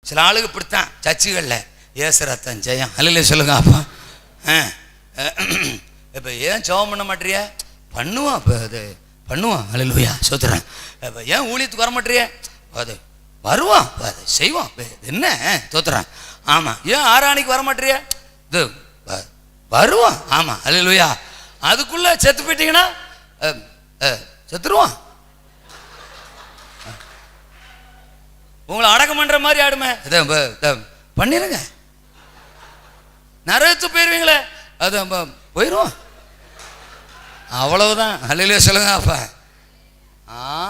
சில ஆளுக்கு இப்படித்தான் சர்ச்சுகளில் ஏசு ரத்தம் ஜெயம் அல்ல சொல்லுங்க அப்பா. இப்போ ஏன் ஜெபம் பண்ண மாட்டேறிய? பண்ணுவான், இப்போ அது பண்ணுவான். அல்லேலூயா சோத்திரன். இப்போ ஏன் ஊழியத்துக்கு வர மாட்டேறிய? அது வருவான், அது செய்வான். என்ன தோத்துறான்? ஆமாம். ஏன் ஆராணிக்கு வர மாட்டேறிய? இது வருவான். ஆமாம் அல்லேலூயா. அதுக்குள்ளே செத்து போயிட்டீங்கன்னா செத்துருவான். உங்களை அடக்கம் பண்ணுற மாதிரி ஆடுமே, பண்ணிடுங்க. நரகத்து போயிடுவீங்களே, அது போயிடுவோம். அவ்வளவுதான். அல்லேலூயா சொல்லுங்க அப்பா.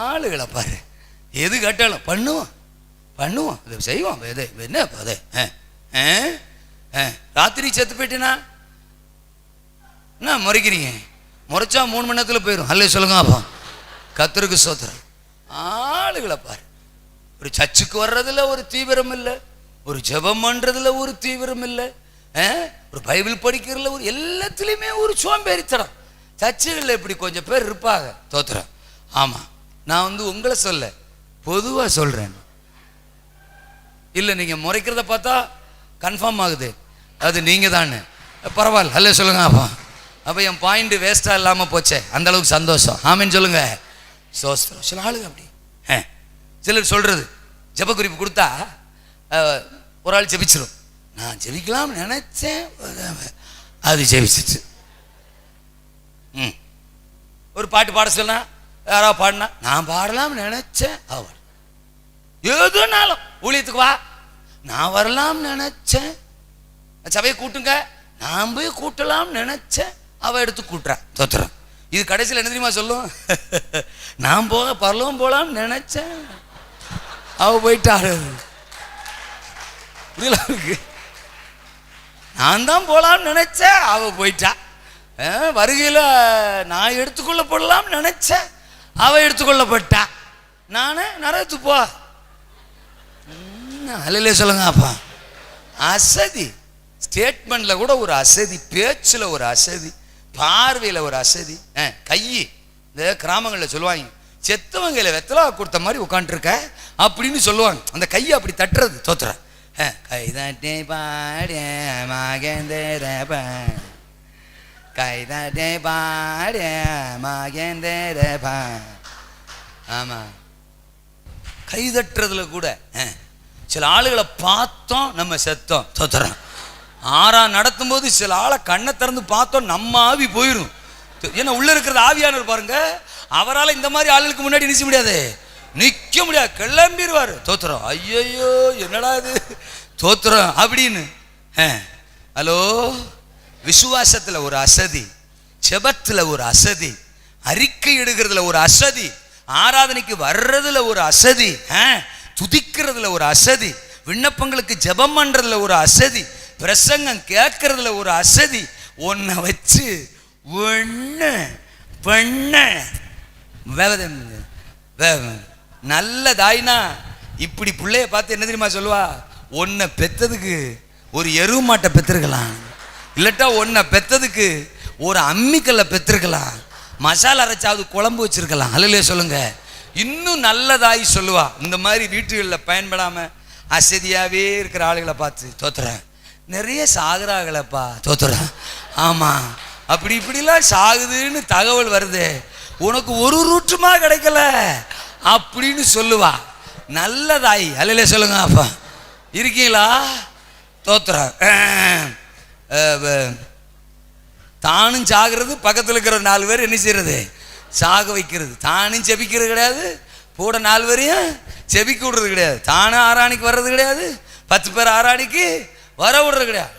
ஆளுகளை பாரு, எது கேட்டாலும் பண்ணுவோம் பண்ணுவோம், இது செய்வோம். இது என்ன அது? ராத்திரி செத்து போயிட்டேன்னா என்ன முறைக்கிறீங்க? முறைச்சா 3 மணி நேரத்தில் போயிடும். அல்லேலூயா சொல்லுங்க அப்பா. கர்த்தருக்கு ஸ்தோத்திரம். ஆளுகளை பாரு, ஒரு சர்ச்சுக்கு வர்றதுல ஒரு தீவிரம் இல்லை, ஒரு ஜெபம் பண்ணுறதுல ஒரு தீவிரம் இல்லை, ஒரு பைபிள் படிக்கிறதுல ஒரு எல்லாத்துலேயுமே ஒரு சோம்பேறித்தனம். சர்ச்சுகளில் இப்படி கொஞ்சம் பேர் இருப்பாங்க தோத்திரம். ஆமாம், நான் உங்களை சொல்ல பொதுவாக சொல்கிறேன். இல்லை நீங்கள் முறைக்கிறத பார்த்தா கன்ஃபார்ம் ஆகுது அது நீங்கள் தானே. பரவாயில்ல, அல்ல சொல்லுங்க அப்பா. அப்போ என் பாயிண்ட் வேஸ்ட்டாக இல்லாமல் போச்சே, அந்தளவுக்கு சந்தோஷம். ஆமின்னு சொல்லுங்க. சோஸ்திரம். சில ஆளுங்க அப்படி சிலர் சொல்கிறது, ஜெப குறிப்பு கொடுத்தா ஒரு ஆள் ஜெபிச்சிடும். நான் ஜெபிக்கலாம்னு நினச்சேன், அது ஜெபிச்சிச்சு. ஒரு பாட்டு பாட சொன்னா யாராவது பாடினா நான் பாடலாம்னு நினச்சேன், அவள் எதுனாலும் ஊழியத்துக்கு வா, நான் வரலாம்னு நினச்சேன், சபையை கூட்டுங்க, நான் போய் கூட்டலாம்னு நினச்சேன், அவள் எடுத்து கூட்டுறான் தோத்துறான். இது கடைசியில் என்ன தெரியுமா சொல்லும்? நான் பரலவும் போகலாம்னு நினச்சேன், அவள் போயிட்டாள். நான் தான் போகலாம்னு நினைச்சேன், அவ போயிட்டா. வருகையில் நான் எடுத்துக்கொள்ளப்படலாம்னு நினைச்சேன், அவ எடுத்துக்கொள்ளப்பட்டா. நானே நரகத்து போ. அல்லேலூயா சொல்லுங்க அப்பா. அசதி, ஸ்டேட்மெண்ட்ல கூட ஒரு அசதி, பேச்சில் ஒரு அசதி, பார்வையில் ஒரு அசதி. கை இந்த கிராமங்களில் சொல்லுவாங்க, செத்தவங்களை வெத்தலா கொடுத்த மாதிரி உட்காந்துருக்க அப்படின்னு சொல்லுவாங்க. அந்த கையை அப்படி தட்டுறது தோத்துற. கைதட்டே பாடே மகேந்திர கைதட்டே பாடே மகேந்திர. ஆமா, கைதட்டுறதுல கூட சில ஆளுகளை பார்த்தோம் நம்ம செத்தோம் தோத்துறோம். ஆறாம் நடத்தும் போது சில ஆளை கண்ணை திறந்து பார்த்தோம் நம்ம ஆவி போயிடும். ஏன்னா உள்ள இருக்கிறது ஆவியானவர் பாருங்க, அவரால் இந்த மாதிரி ஆளுகளுக்கு முன்னாடி நிற்க முடியாது, நிற்க முடியாது, கிளம்பிடுவார் தோத்துறோம். ஐயோ என்னடா இது தோத்துறோம் அப்படின்னு. ஹலோ, விசுவாசத்தில் ஒரு அசதி, செபத்தில் ஒரு அசதி, அறிக்கை எடுக்கிறதுல ஒரு அசதி, ஆராதனைக்கு வர்றதுல ஒரு அசதி, துதிக்கிறதுல ஒரு அசதி, விண்ணப்பங்களுக்கு ஜெபம் பண்றதுல ஒரு அசதி, பிரசங்கம் கேட்கறதுல ஒரு அசதி. ஒன்றை வச்சு ஒன்று பண்ண நல்ல தாய்னா இப்படி பிள்ளைய பார்த்து என்ன தெரியுமா சொல்லுவா? ஒன்றை பெத்ததுக்கு ஒரு எருவு மாட்டை பெற்றிருக்கலாம், இல்லட்டா ஒன்றை பெத்ததுக்கு ஒரு அம்மிக்கல்லை பெற்றிருக்கலாம், மசாலா அரைச்சாவது குழம்பு வச்சிருக்கலாம். அல்லையே சொல்லுங்க. இன்னும் நல்லதாய் சொல்லுவா. இந்த மாதிரி வீட்டுகளில் பயன்படாமல் அசதியாகவே இருக்கிற ஆளுகளை பார்த்து தோத்துறேன், நிறைய சாகுறாங்களப்பா தோத்துறேன். ஆமாம், அப்படி இப்படிலாம் சாகுதுன்னு தகவல் வருது, உனக்கு ஒரு ரூட்டுமா கிடைக்கல அப்படின்னு சொல்லுவா. நல்லதாய் அல்லையே சொல்லுங்க அப்பா. இருக்கீங்களா? தோத்துறேன். தானும் சாகிறது, பக்கத்தில் இருக்கிற 4 பேர் என்ன செய்யறது? சாக வைக்கிறது. தானும் செபிக்கிறது கிடையாது, கூட 4 பேரையும் செபிக்க விடுறது கிடையாது, தானும் ஆராணிக்கு வர்றது கிடையாது, 10 பேர் ஆராணிக்கு வர விடுறது கிடையாது.